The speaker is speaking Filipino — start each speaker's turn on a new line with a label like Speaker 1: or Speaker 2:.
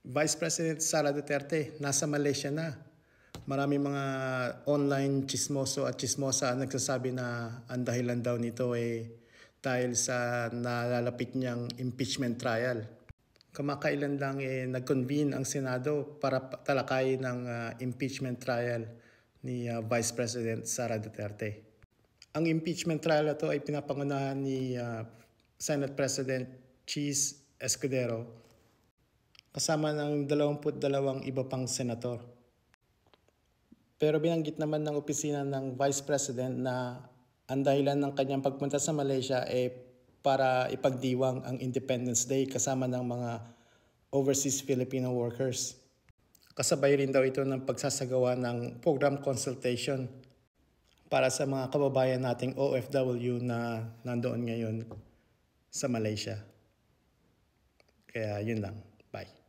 Speaker 1: Vice President Sara Duterte nasa Malaysia na. Marami mga online chismoso at chismosa ang nagsasabi na ang dahilan daw nito dahil sa nalalapit niyang impeachment trial. Kamakailan lang nag-convene ang Senado para talakayin ng impeachment trial ni Vice President Sara Duterte. Ang impeachment trial na ito ay pinapangunahan ni Senate President Cheese Escudero kasama ng 22 iba pang senator. Pero binanggit naman ng opisina ng Vice President na ang dahilan ng kanyang pagpunta sa Malaysia para ipagdiwang ang Independence Day kasama ng mga overseas Filipino workers. Kasabay rin daw ito ng pagsasagawa ng program consultation para sa mga kababayan nating OFW na nandoon ngayon sa Malaysia. Kaya yun lang. Bye.